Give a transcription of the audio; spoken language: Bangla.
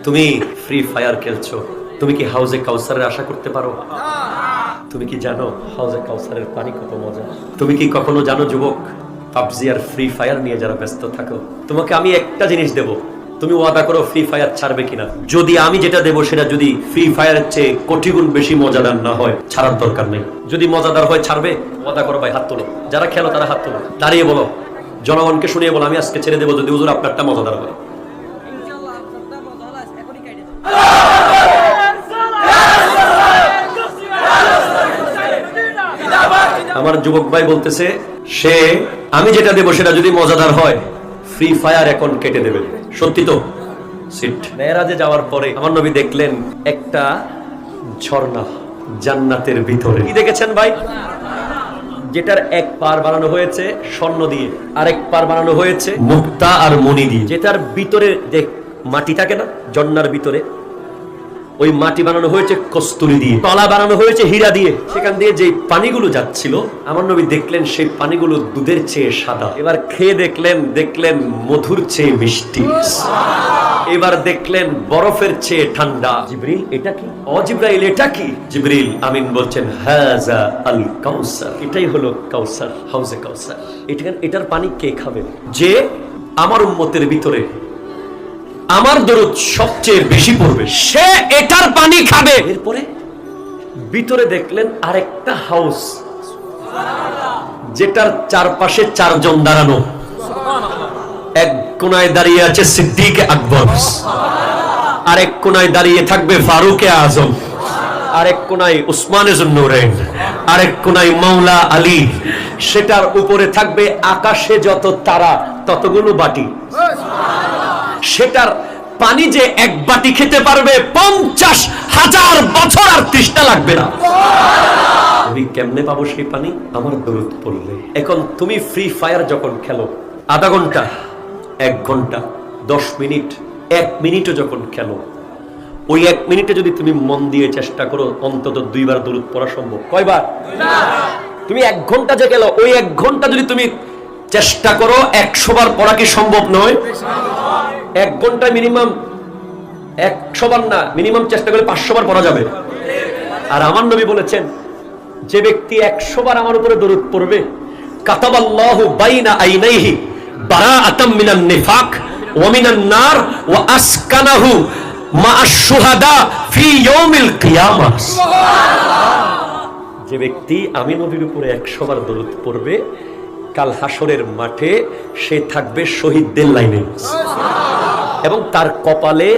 তুমি ফ্রি ফায়ার খেলছো, তুমি কি হাউজে কাউসারের আশা করতে পারো? তুমি কি জানো হাউজে কাউসারের পানি কত মজা? তুমি কি কখনো জানো যুবক, পাবজি আর ফ্রি ফায়ার নিয়ে যারা ব্যস্ত থাকো, তোমাকে আমি একটা জিনিস দেব, তুমি ওয়াদা করো ফ্রি ফায়ার ছাড়বে কিনা। যদি আমি যেটা দেবো সেটা যদি ফ্রি ফায়ারের চেয়ে কোটি গুণ বেশি মজাদার না হয়, ছাড়ার দরকার নেই। যদি মজাদার হয় ছাড়বে, ওয়াদা করো ভাই, হাত তোলো। যারা খেলো তারা হাত তোলো, দাঁড়িয়ে বলো, জনগণকে শুনিয়ে বলো আমি আজকে ছেড়ে দেবো যদি হুজুর আপনারটা মজাদার হয়। আমার যুবক ভাই বলতেছে সে আমি যেটা দেবো সেটা যদি মজাদার হয় ফ্রি ফায়ার এখন কেটে দেবে। সত্যি তো? সিট মেরাজে যাওয়ার পরে আমার নবী দেখলেন একটা ঝর্ণা জান্নাতের ভিতরে। কি দেখেছেন ভাই? যেটার এক পার বানানো হয়েছে স্বর্ণ দিয়ে, আরেক পার বানানো হয়েছে মুক্তা আর মণি দিয়ে। যেটার ভিতরে যে মাটি থাকে না ঝর্ণার ভিতরে, ওই মাটি বানানো হয়েছে কস্তুরী দিয়ে, তলা বানানো হয়েছে হীরা দিয়ে। সেখান দিয়ে যে পানিগুলো যাচ্ছিল আমার নবী দেখলেন সেই পানিগুলো দুধের চেয়ে সাদা। এবার খেয়ে দেখলেন মধুর চেয়ে মিষ্টি। এবার দেখলেন বরফের চেয়ে ঠান্ডা। জিবরিল এটা কি? ও জিবরাইল এটা কি? জিবরিল আমিন বলছেন হাযা আল কাউসার, এটাই হলো কাউসার, হাউজে কাউসার। এটার পানি কে খাবে? যে আমার উম্মতের ভিতরে আমার দরুদ সবচেয়ে বেশি পড়বে, সে এটার পানি খাবে। এরপরে ভিতরে দেখলেন আরেকটা হাউস, যেটার চারপাশে চারজন দাঁড়ানো। এক কোনায় দাঁড়িয়ে আছে সিদ্দিক আকবর, আরেক কোনায় দাঁড়িয়ে থাকবে ফারুক আজম, আরেক কোনায় উসমান জুন্নুরাইন, আরেক কোনায় মাওলা আলী। সেটার উপরে থাকবে আকাশে যত তারা ততগুলো বাটি। সেটার পানি যে এক বাটি খেতে পারবে 50,000 বছর আর তৃষ্ণা লাগবে না। আমি কেমনে পাবো সেই পানি? আমার দরুদ পড়লে। এখন তুমি ফ্রি ফায়ার যখন খেলো আধা ঘন্টা, 1 ঘন্টা, 10 মিনিট, 1 মিনিটও যখন খেলো, ওই 1 মিনিটে যদি তুমি মন দিয়ে চেষ্টা করো অন্তত 2 বার দরুদ পড়া সম্ভব। কয়বার? তুমি 1 ঘন্টা যে গেল, ওই 1 ঘন্টা যদি তুমি চেষ্টা করো 100 বার পড়া কি সম্ভব নয়? 1 ঘন্টায় মিনিমাম 100 বার না, মিনিমাম চেষ্টা করলে 500 বার পড়া যাবে। আর আমার নবী বলেছেন যে ব্যক্তি 100 বার আমার উপরে দরুদ পড়বে, কাতাবাল্লাহু বাইনা আইনাইহি বারাআতাম মিনান নিফাক ওয়া মিনান নার ওয়া আসকানাহু মা'আশ শুহাদা ফি ইয়াউমিল কিয়ামাহ। যে ব্যক্তি আমি নবীর উপরে 100 বার দরুদ পড়বে, কাল হাসরের মাঠে সে থাকবে শহীদদের লাইনে এবং তার কপালে